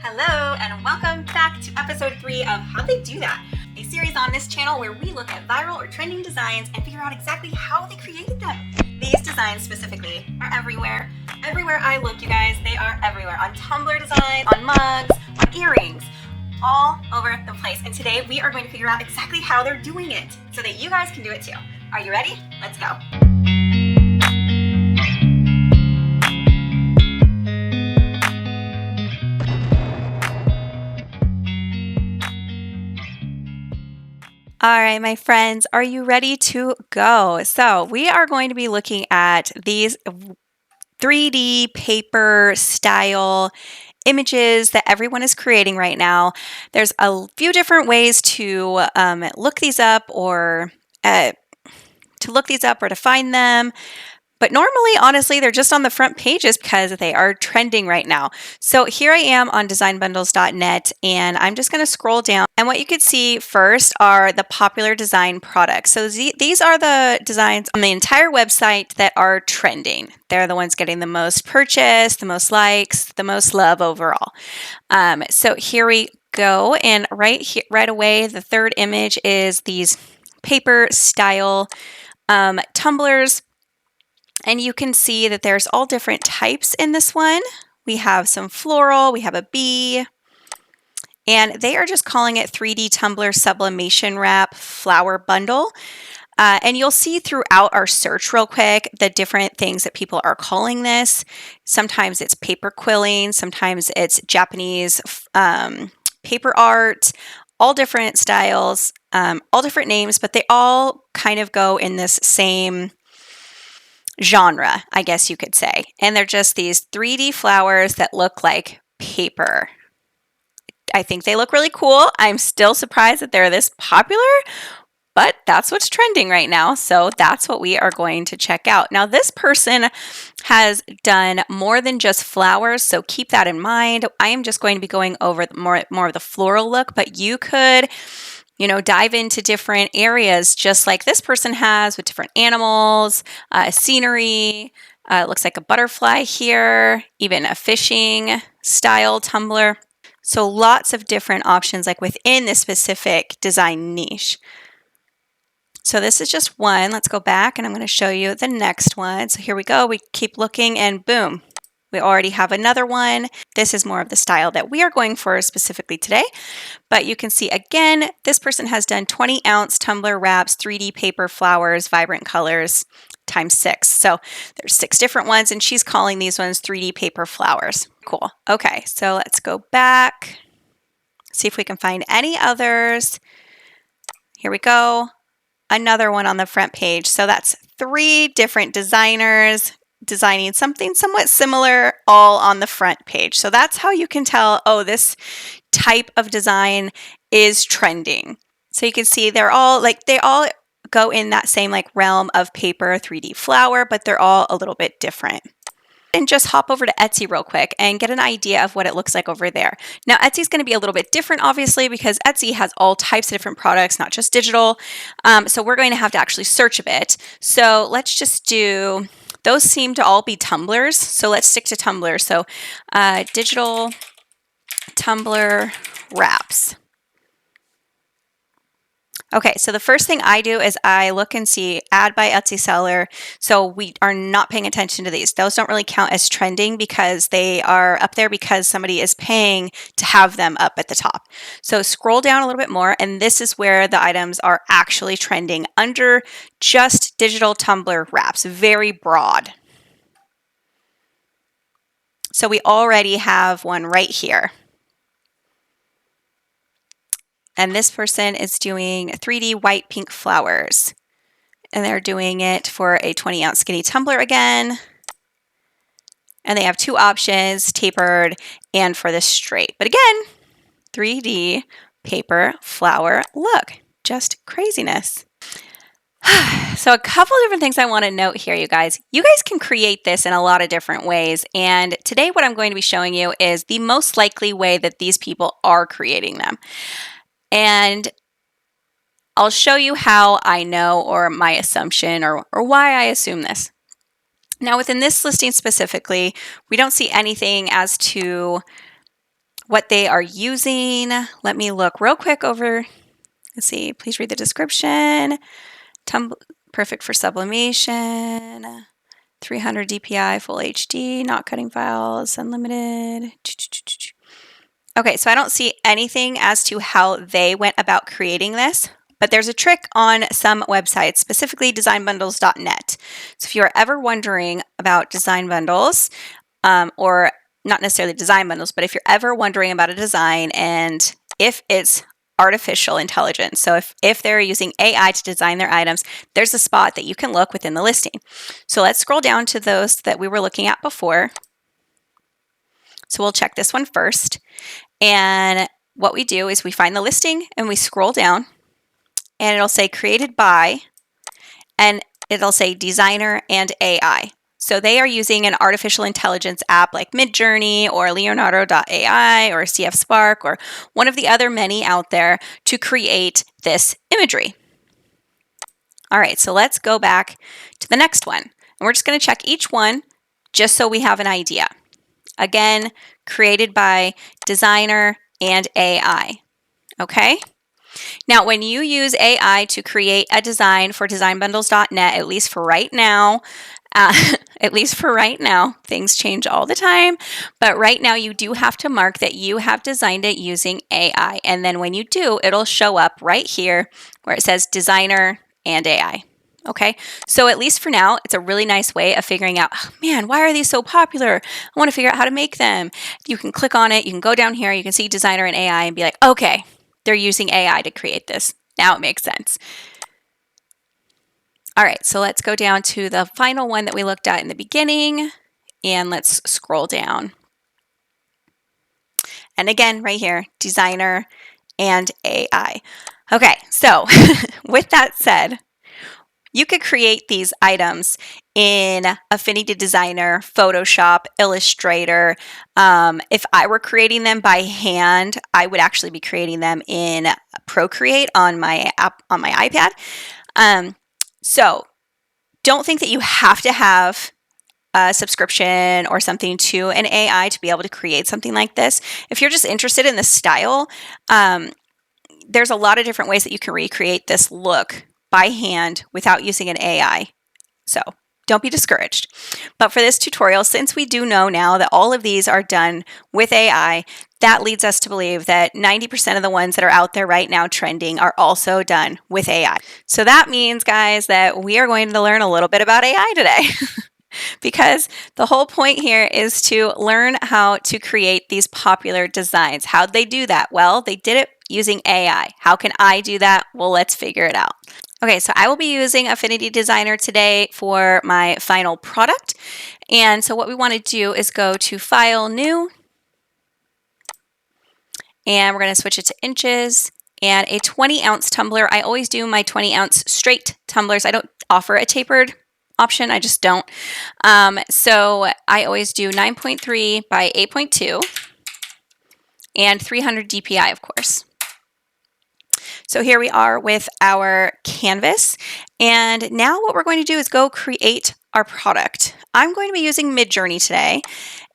Hello and welcome back to episode 3 of How They Do That, a series on this channel where we look at viral or trending designs and figure out exactly how they created them. These designs specifically are everywhere. Everywhere I look, you guys, they are everywhere. On Tumblr designs, on mugs, on earrings, all over the place. And today we are going to figure out exactly how they're doing it so that you guys can do it too. Are you ready? Let's go. All right, my friends, are you ready to go? So we are going to be looking at these 3D paper style images that everyone is creating right now. There's a few different ways to look these up or to find them. But normally, honestly, they're just on the front pages because they are trending right now. So here I am on designbundles.net, and I'm just going to scroll down. And what you could see first are the popular design products. So these are the designs on the entire website that are trending. They're the ones getting the most purchase, the most likes, the most love overall. So here we go. And right away, the third image is these paper style tumblers. And you can see that there's all different types in this one. We have some floral, we have a bee, and they are just calling it 3D Tumbler Sublimation Wrap Flower Bundle. And you'll see throughout our search real quick the different things that people are calling this. Sometimes it's paper quilling, sometimes it's Japanese paper art, all different styles, all different names, but they all kind of go in this same genre, I guess you could say. And they're just these 3D flowers that look like paper. I think they look really cool. I'm still surprised that they're this popular, but that's what's trending right now. So that's what we are going to check out. Now, this person has done more than just flowers, so keep that in mind. I am just going to be going over more of the floral look, but you could dive into different areas just like this person has with different animals, scenery, looks like a butterfly here, even a fishing style tumbler. So lots of different options like within this specific design niche. So this is just one. Let's go back and I'm going to show you the next one. So here we go. We keep looking and boom. We already have another one. This is more of the style that we are going for specifically today. But you can see again, this person has done 20-ounce tumbler wraps, 3D paper flowers, vibrant colors, times 6. So there's 6 different ones, and she's calling these ones 3D paper flowers. Cool. Okay, so let's go back, see if we can find any others. Here we go. Another one on the front page. So that's 3 different designers designing something somewhat similar all on the front page. So that's how you can tell, oh, this type of design is trending. So you can see they all go in that same realm of paper 3D flower, but they're all a little bit different. And just hop over to Etsy real quick and get an idea of what it looks like over there. Now, Etsy is going to be a little bit different, obviously, because Etsy has all types of different products, not just digital. So we're going to have to actually search a bit. So let's just do, those seem to all be tumblers. So let's stick to tumblers. So digital tumbler wraps. Okay, so the first thing I do is I look and see add by Etsy seller. So we are not paying attention to these. Those don't really count as trending because they are up there because somebody is paying to have them up at the top. So scroll down a little bit more, and this is where the items are actually trending under just digital tumbler wraps, very broad. So we already have one right here. And this person is doing 3D white pink flowers. And they're doing it for a 20-ounce skinny tumbler again. And they have 2 options, tapered and for the straight. But again, 3D paper flower look. Just craziness. So a couple different things I want to note here, you guys. You guys can create this in a lot of different ways. And today what I'm going to be showing you is the most likely way that these people are creating them. And I'll show you how I know, or my assumption, or why I assume this. Now, within this listing specifically, we don't see anything as to what they are using. Let me look real quick over. Let's see. Please read the description. Perfect for sublimation. 300 DPI, full HD, not cutting files, unlimited. Okay, so I don't see anything as to how they went about creating this, but there's a trick on some websites, specifically designbundles.net. So if you're ever wondering about design bundles, or not necessarily design bundles, but if you're ever wondering about a design and if it's artificial intelligence, so if they're using AI to design their items, there's a spot that you can look within the listing. So let's scroll down to those that we were looking at before. So we'll check this one first. And what we do is we find the listing and we scroll down and it'll say created by, and it'll say designer and AI. So they are using an artificial intelligence app like Midjourney or Leonardo.ai or CF Spark or one of the other many out there to create this imagery. All right, so let's go back to the next one. And we're just going to check each one just so we have an idea. Again, created by designer and AI. Okay? Now, when you use AI to create a design for designbundles.net, at least for right now, things change all the time, but right now you do have to mark that you have designed it using AI. And then when you do, it'll show up right here where it says designer and AI. Okay, so at least for now, it's a really nice way of figuring out, oh, man, why are these so popular? I want to figure out how to make them. You can click on it, you can go down here, you can see designer and AI and be like, okay, they're using AI to create this. Now it makes sense. All right, so let's go down to the final one that we looked at in the beginning, and let's scroll down. And again, right here, designer and AI. Okay, so with that said, you could create these items in Affinity Designer, Photoshop, Illustrator. If I were creating them by hand, I would actually be creating them in Procreate on my app on my iPad. So don't think that you have to have a subscription or something to an AI to be able to create something like this. If you're just interested in the style, there's a lot of different ways that you can recreate this look by hand without using an AI. So don't be discouraged. But for this tutorial, since we do know now that all of these are done with AI, that leads us to believe that 90% of the ones that are out there right now trending are also done with AI. So that means, guys, that we are going to learn a little bit about AI today. Because the whole point here is to learn how to create these popular designs. How'd they do that? Well, they did it using AI. How can I do that? Well, let's figure it out. Okay, so I will be using Affinity Designer today for my final product. And so what we want to do is go to File, New, and we're going to switch it to inches and a 20-ounce tumbler. I always do my 20-ounce straight tumblers. I don't offer a tapered option. I just don't. So I always do 9.3 by 8.2 and 300 DPI, of course. So here we are with our canvas. And now what we're going to do is go create our product. I'm going to be using Midjourney today.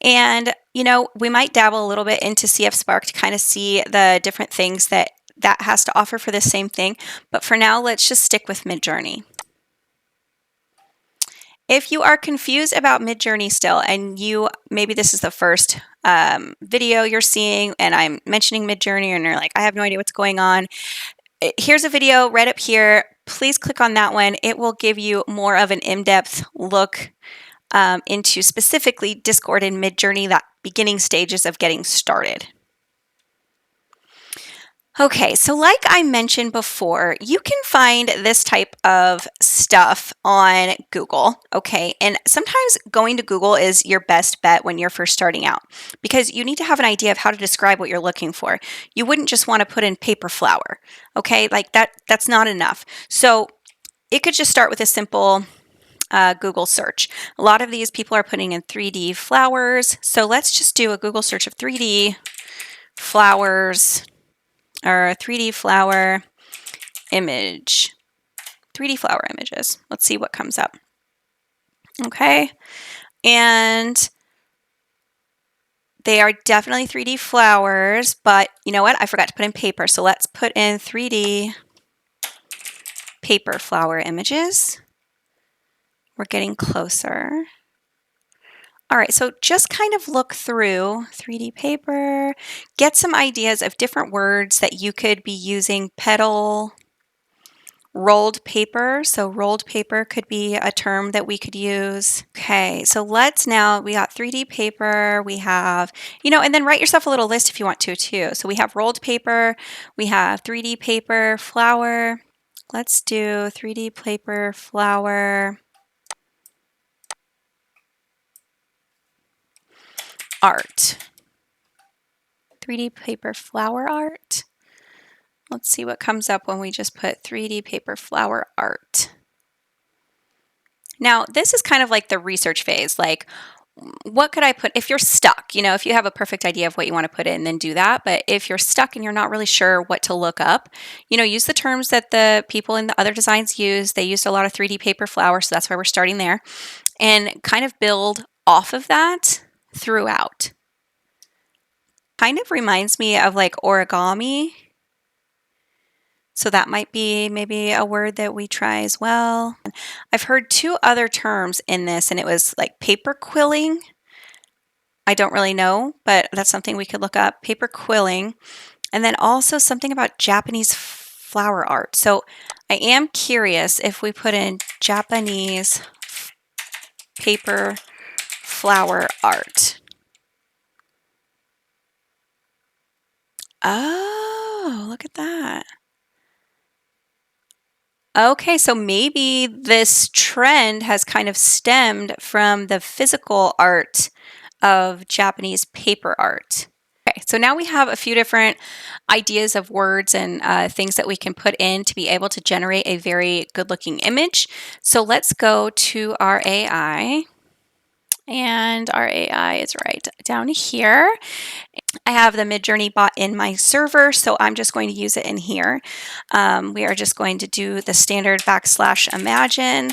And, you know, we might dabble a little bit into CF Spark to kind of see the different things that has to offer for the same thing. But for now, let's just stick with Midjourney. If you are confused about Midjourney still, and maybe this is the first video you're seeing, and I'm mentioning Midjourney, and you're like, I have no idea what's going on. Here's a video right up here. Please click on that one. It will give you more of an in-depth look into specifically Discord and Midjourney, that beginning stages of getting started. Okay, so like I mentioned before, you can find this type of stuff on Google, okay? And sometimes going to Google is your best bet when you're first starting out because you need to have an idea of how to describe what you're looking for. You wouldn't just want to put in paper flower, okay? Like that's not enough. So it could just start with a simple Google search. A lot of these people are putting in 3D flowers, so let's just do a Google search of 3D flowers, or 3D flower image, 3D flower images. Let's see what comes up. Okay, and They are definitely 3D flowers, but you know what? I forgot to put in paper. So let's put in 3D paper flower images. We're getting closer. All right, so just kind of look through 3D paper, get some ideas of different words that you could be using. Petal, rolled paper. So rolled paper could be a term that we could use. Okay, so we got 3D paper, we have, and then write yourself a little list if you want to too. So we have rolled paper, we have 3D paper, flower. Let's do 3D paper, flower, art. 3D paper flower art. Let's see what comes up when we just put 3D paper flower art. Now, this is kind of like the research phase. Like, what could I put if you're stuck? If you have a perfect idea of what you want to put in, then do that. But if you're stuck and you're not really sure what to look up, use the terms that the people in the other designs use. They used a lot of 3D paper flower, so that's why we're starting there. And kind of build off of that throughout. Kind of reminds me of like origami. So that might be maybe a word that we try as well. I've heard two other terms in this, and it was like paper quilling. I don't really know, but that's something we could look up. Paper quilling. And then also something about Japanese flower art. So I am curious if we put in Japanese paper flower art. Oh, look at that. Okay, so maybe this trend has kind of stemmed from the physical art of Japanese paper art. Okay, so now we have a few different ideas of words and things that we can put in to be able to generate a very good looking image. So let's go to our AI. And our AI is right down here. I have the Midjourney bot in my server, so I'm just going to use it in here. We are just going to do the standard \imagine.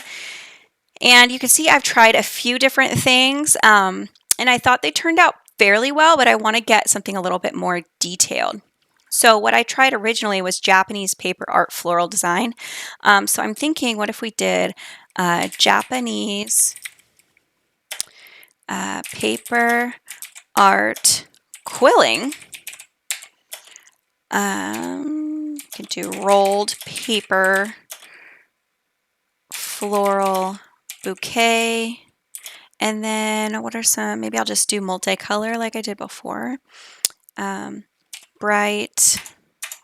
And you can see I've tried a few different things, and I thought they turned out fairly well, but I want to get something a little bit more detailed. So what I tried originally was Japanese paper art floral design. So I'm thinking, what if we did Japanese paper art quilling. Can do rolled paper floral bouquet. And then what are some, maybe I'll just do multicolor like I did before. Bright,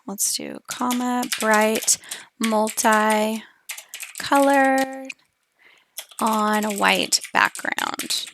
let's do comma, bright, multicolored on a white background.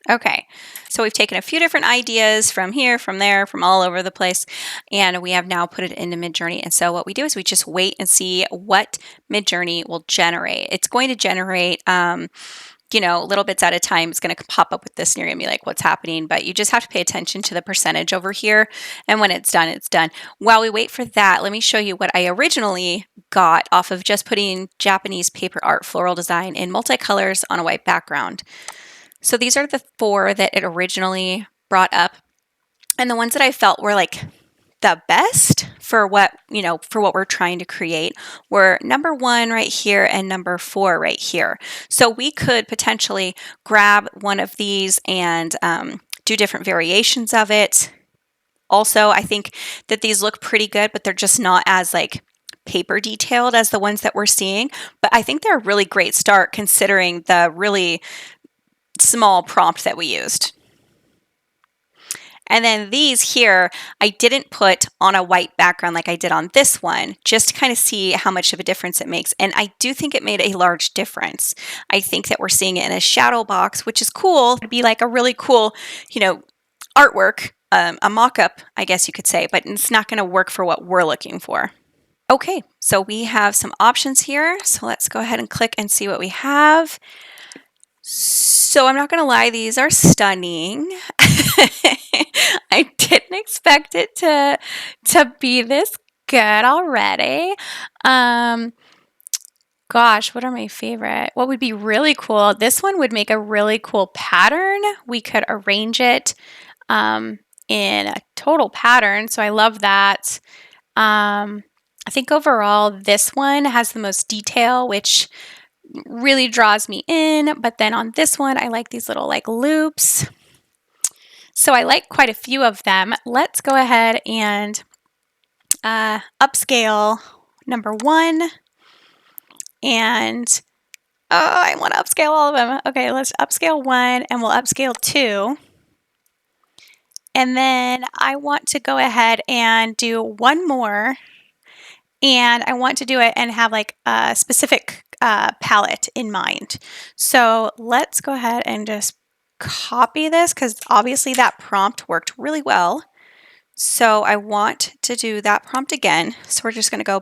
Okay, so we've taken a few different ideas from here, from there, from all over the place, and we have now put it into Midjourney. And so what we do is we just wait and see what Midjourney will generate. It's going to generate, little bits at a time. It's going to pop up with this, and you're going to be like, what's happening? But you just have to pay attention to the percentage over here, and when it's done, it's done. While we wait for that, let me show you what I originally got off of just putting Japanese paper art floral design in multicolors on a white background. So these are the 4 that it originally brought up. And the ones that I felt were like the best for what we're trying to create were number 1 right here and number 4 right here. So we could potentially grab one of these and do different variations of it. Also, I think that these look pretty good, but they're just not as like paper detailed as the ones that we're seeing. But I think they're a really great start considering the really small prompt that we used. And then these here, I didn't put on a white background like I did on this one, just to kind of see how much of a difference it makes. And I do think it made a large difference. I think that we're seeing it in a shadow box, which is cool. It'd be like a really cool, artwork, a mock-up, I guess you could say, but it's not going to work for what we're looking for. Okay, so we have some options here. So let's go ahead and click and see what we have. So I'm not going to lie, these are stunning. I didn't expect it to be this good already. Gosh, what are my favorite? What would be really cool? This one would make a really cool pattern. We could arrange it in a total pattern. So I love that. I think overall this one has the most detail, which really draws me in. But then on this one, I like these little like loops. So I like quite a few of them. Let's go ahead and upscale number 1. And I want to upscale all of them. Okay, let's upscale 1 and we'll upscale 2. And then I want to go ahead and do one more. And I want to do it and have like a specific palette in mind. So let's go ahead and just copy this because obviously that prompt worked really well. So I want to do that prompt again. So we're just going to go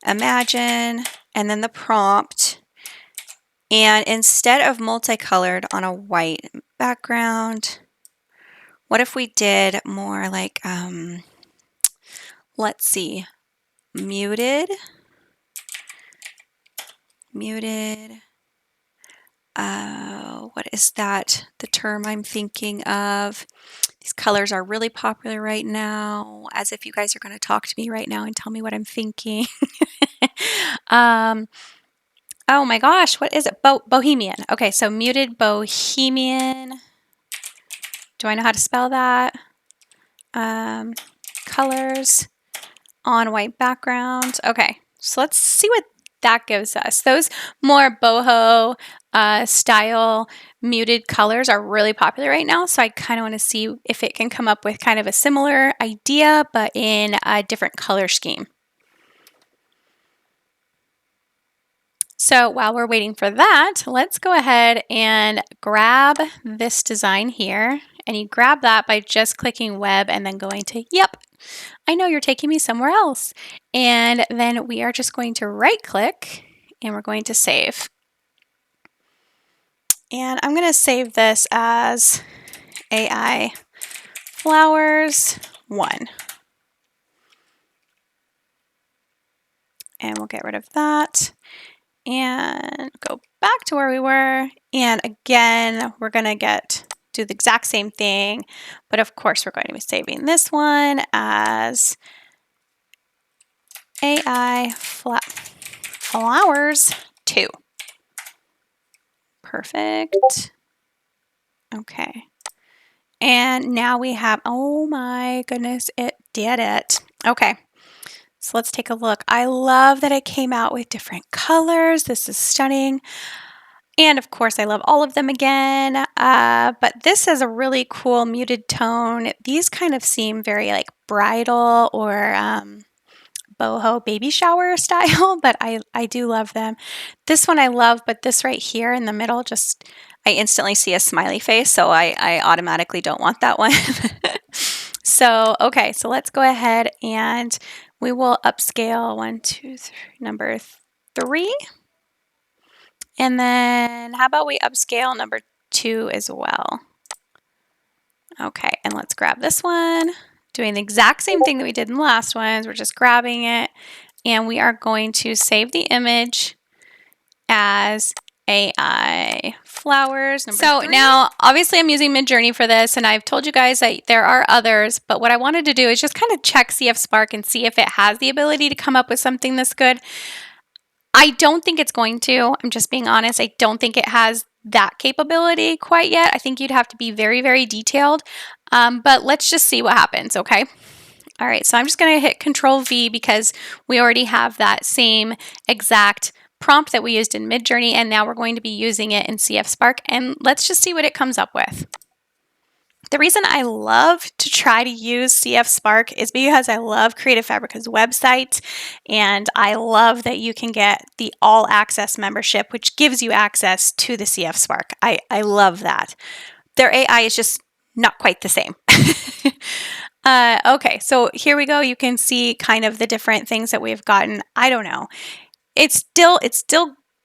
\imagine and then the prompt. And instead of multicolored on a white background, what if we did more like, let's see, muted, what is that, the term I'm thinking of? These colors are really popular right now, as if you guys are going to talk to me right now and tell me what I'm thinking. Oh my gosh, what is it? Bohemian. Okay, so muted bohemian. Do I know how to spell that? Colors on white background. Okay, so let's see what that gives us. Those more boho style muted colors are really popular right now, so I kind of want to see if it can come up with kind of a similar idea but in a different color scheme. So while we're waiting for that, let's go ahead and grab this design here. And you grab that by just clicking web and then going to, yep, I know you're taking me somewhere else. And then we are just going to right click and we're going to save. And I'm going to save this as AI Flowers 1. And we'll get rid of that. And go back to where we were. And again, we're going to do the exact same thing. But of course, we're going to be saving this one as AI Flowers 2. Perfect. Okay. And now we have, oh my goodness, it did it. Okay. So let's take a look. I love that it came out with different colors. This is stunning. And of course, I love all of them again. But this is a really cool muted tone. These kind of seem very like bridal or boho baby shower style, but I do love them. This one I love, but this right here in the middle, just I instantly see a smiley face, so I automatically don't want that one. So, okay, so let's go ahead and we will upscale 1, 2, 3, number 3. And then how about we upscale number 2 as well? Okay, and let's grab this one. Doing the exact same thing that we did in the last ones. We're just grabbing it and we are going to save the image as AI Flowers. So 3. Now, obviously I'm using Midjourney for this and I've told you guys that there are others, but what I wanted to do is just kind of check CF Spark and see if it has the ability to come up with something this good. I don't think it's going to. I'm just being honest. I don't think it has that capability quite yet. I think you'd have to be very, very detailed. But let's just see what happens, okay? All right, so I'm just going to hit Control V because we already have that same exact prompt that we used in Midjourney, and now we're going to be using it in CF Spark, and let's just see what it comes up with. The reason I love to try to use CF Spark is because I love Creative Fabrica's website, and I love that you can get the All Access membership, which gives you access to the CF Spark. I love that. Their AI is just not quite the same. Okay, so here we go. You can see kind of the different things that we've gotten. I don't know. It's still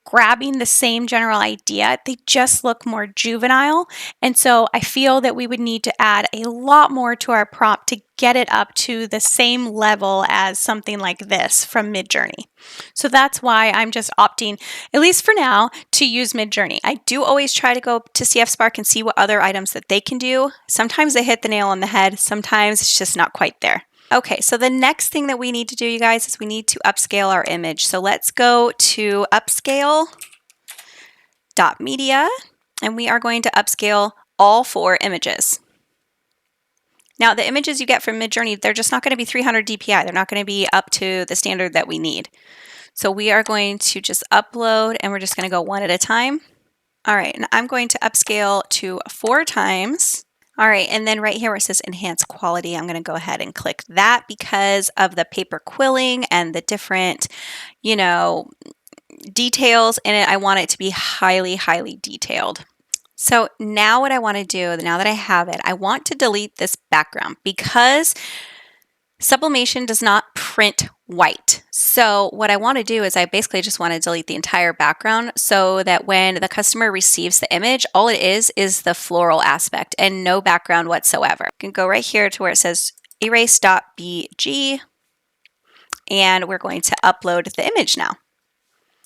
grabbing the same general idea. They just look more juvenile. And so I feel that we would need to add a lot more to our prompt to get it up to the same level as something like this from Midjourney. So that's why I'm just opting, at least for now, to use Midjourney. I do always try to go to CF Spark and see what other items that they can do. Sometimes they hit the nail on the head. Sometimes it's just not quite there. Okay, so the next thing that we need to do, you guys, is we need to upscale our image. So let's go to upscale.media, and we are going to upscale all 4 images. Now, the images you get from Midjourney, they're just not going to be 300 dpi. They're not going to be up to the standard that we need. So we are going to just upload, and we're just going to go one at a time. All right, and I'm going to upscale to 4 times. All right, and then right here where it says enhance quality, I'm going to go ahead and click that because of the paper quilling and the different, details in it. I want it to be highly, highly detailed. So now what I want to do, now that I have it, I want to delete this background because sublimation does not print white. So what I want to do is I basically just want to delete the entire background so that when the customer receives the image, all it is the floral aspect and no background whatsoever. You can go right here to where it says erase.bg, and we're going to upload the image now.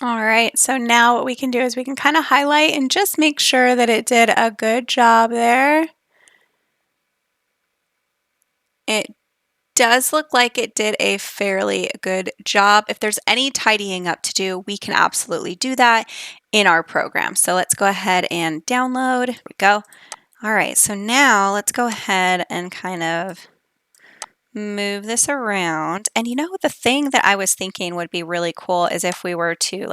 All right, so now what we can do is we can kind of highlight and just make sure that it did a good job there. It does look like it did a fairly good job. If there's any tidying up to do, we can absolutely do that in our program. So let's go ahead and download. Here we go. All right, so now let's go ahead and kind of move this around. And the thing that I was thinking would be really cool is if we were to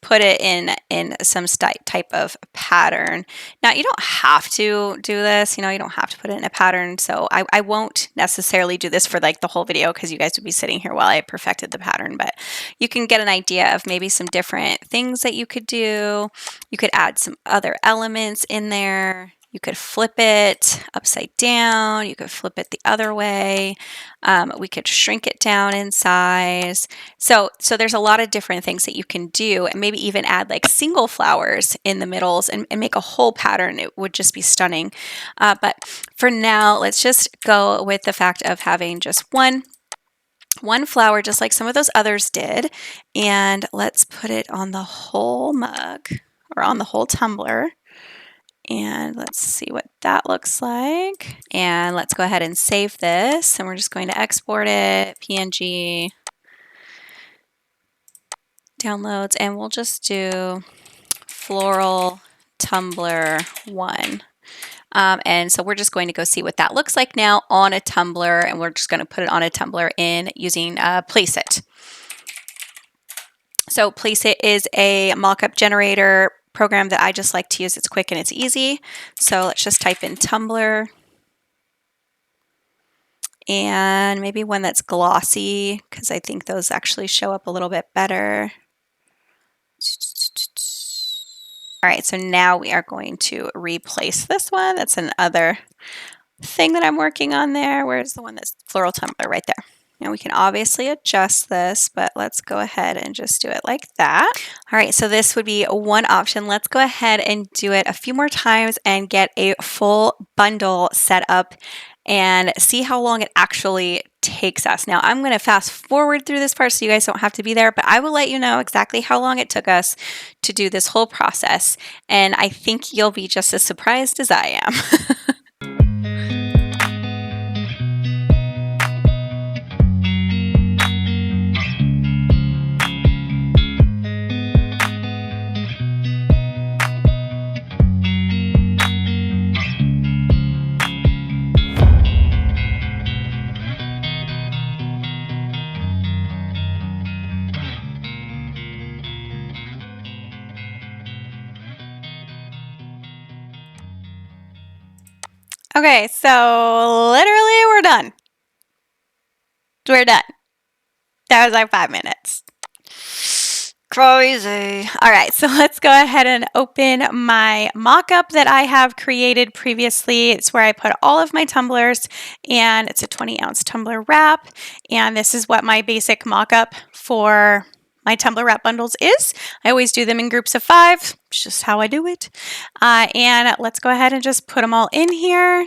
put it in some type of pattern. Now, you don't have to do this, you don't have to put it in a pattern. So I won't necessarily do this for the whole video because you guys would be sitting here while I perfected the pattern, but you can get an idea of maybe some different things that you could do. You could add some other elements in there. You could flip it upside down. You could flip it the other way. We could shrink it down in size. So there's a lot of different things that you can do, and maybe even add single flowers in the middles and make a whole pattern. It would just be stunning. But for now, let's just go with the fact of having just one flower, just like some of those others did. And let's put it on the whole mug or on the whole tumbler. And let's see what that looks like. And let's go ahead and save this. And we're just going to export it, PNG, downloads, and we'll just do floral tumbler 1. And so we're just going to go see what that looks like now on a tumbler. And we're just going to put it on a tumbler in using Placeit. So Placeit is a mockup generator program that I just like to use. It's quick and it's easy. So let's just type in tumbler and maybe one that's glossy because I think those actually show up a little bit better. All right, so now we are going to replace this one. That's another thing that I'm working on there. Where's the one that's floral tumbler? Right there. Now we can obviously adjust this, but let's go ahead and just do it like that. All right, so this would be one option. Let's go ahead and do it a few more times and get a full bundle set up and see how long it actually takes us. Now I'm going to fast forward through this part so you guys don't have to be there, but I will let you know exactly how long it took us to do this whole process. And I think you'll be just as surprised as I am. Okay, so literally we're done. We're done. That was like 5 minutes. Crazy. All right, so let's go ahead and open my mock-up that I have created previously. It's where I put all of my tumblers, and it's a 20-ounce tumbler wrap. And this is what my basic mock-up for my tumbler wrap bundles is. I always do them in groups of 5. It's just how I do it. And let's go ahead and just put them all in here.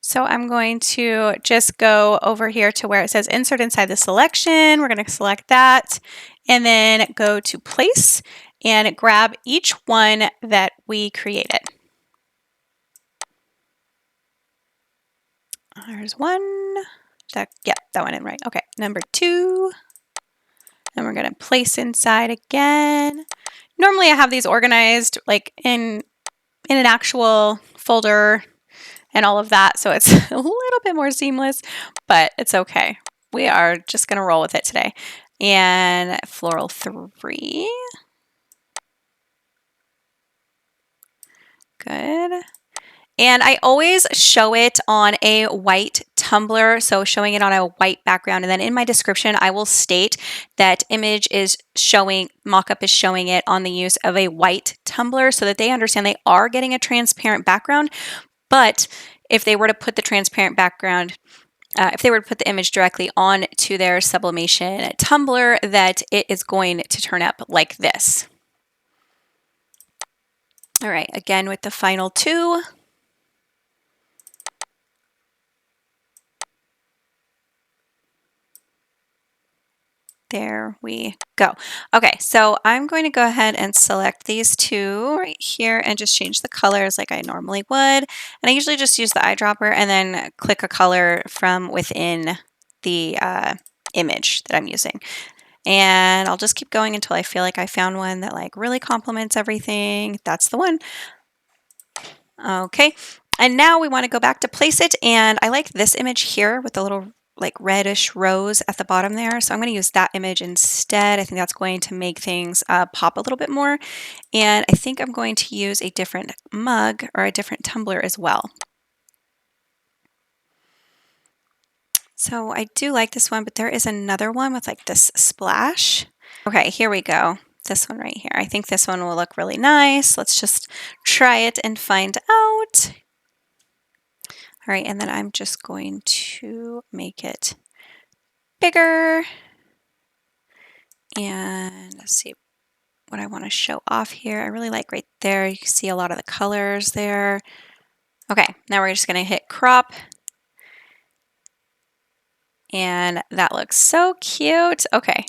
So I'm going to just go over here to where it says insert inside the selection. We're going to select that and then go to place and grab each one that we created. There's one. That one in right. Okay, number 2. And we're going to place inside again. Normally I have these organized like in an actual folder and all of that, so it's a little bit more seamless, but it's okay. We are just going to roll with it today. And floral 3. Good. And I always show it on a white tumbler, so showing it on a white background. And then in my description, I will state that Mockup is showing it on the use of a white tumbler so that they understand they are getting a transparent background. But if they were to put the transparent background, if they were to put the image directly on to their sublimation tumbler, that it is going to turn up like this. All right, again with the final 2. There we go. Okay, so I'm going to go ahead and select these 2 right here and just change the colors like I normally would. And I usually just use the eyedropper and then click a color from within the image that I'm using. And I'll just keep going until I feel like I found one that like really complements everything. That's the one. Okay, and now we want to go back to place it. And I like this image here with the little like reddish rose at the bottom there. So I'm going to use that image instead. I think that's going to make things pop a little bit more. And I think I'm going to use a different mug or a different tumbler as well. So I do like this one, but there is another one with like this splash. Okay, here we go. This one right here. I think this one will look really nice. Let's just try it and find out. All right, and then I'm just going to make it bigger. And let's see what I want to show off here. I really like right there. You can see a lot of the colors there. Okay, now we're just going to hit crop. And that looks so cute. Okay,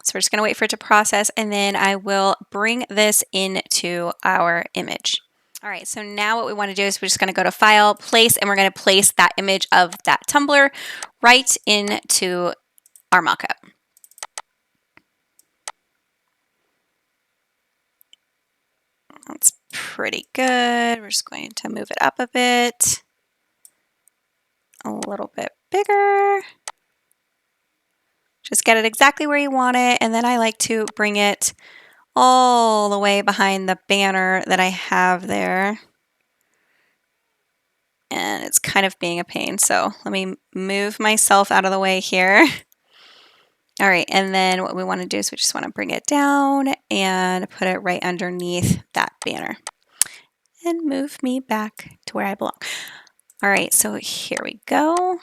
so we're just going to wait for it to process, and then I will bring this into our image. All right, so now what we want to do is we're just going to go to File, Place, and we're going to place that image of that tumbler right into our mockup. That's pretty good. We're just going to move it up a bit, a little bit bigger. Just get it exactly where you want it, and then I like to bring it all the way behind the banner that I have there. And it's kind of being a pain, so let me move myself out of the way here. All right, and then what we want to do is we just want to bring it down and put it right underneath that banner. And move me back to where I belong. All right, so here we go.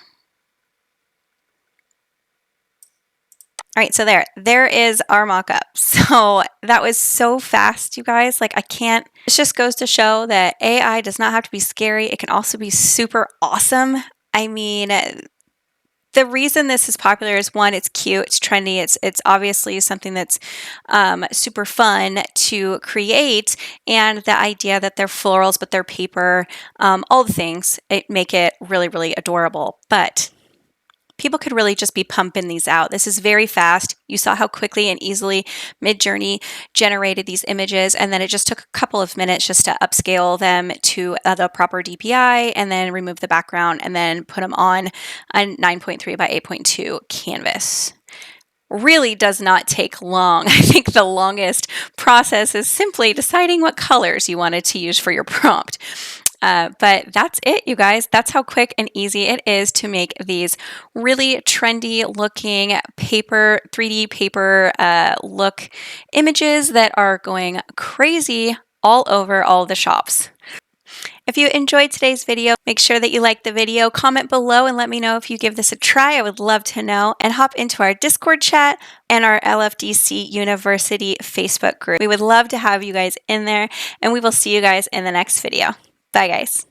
All right, so there is our mockup. So that was so fast, you guys. Like I can't, this just goes to show that AI does not have to be scary. It can also be super awesome. I mean, the reason this is popular is one, it's cute, it's trendy, it's obviously something that's super fun to create, and the idea that they're florals, but they're paper, all the things, it make it really, really adorable. But people could really just be pumping these out. This is very fast. You saw how quickly and easily Midjourney generated these images, and then it just took a couple of minutes just to upscale them to the proper DPI and then remove the background and then put them on a 9.3 by 8.2 canvas. Really does not take long. I think the longest process is simply deciding what colors you wanted to use for your prompt. But that's it, you guys. That's how quick and easy it is to make these really trendy looking paper, 3D paper look images that are going crazy all over all the shops. If If you enjoyed today's video, make sure that you like the video, comment below and let me know if you give this a try. I would love to know. And hop into our Discord chat and our LFDC University Facebook group. We would love to have you guys in there, and we will see you guys in the next video. Bye, guys.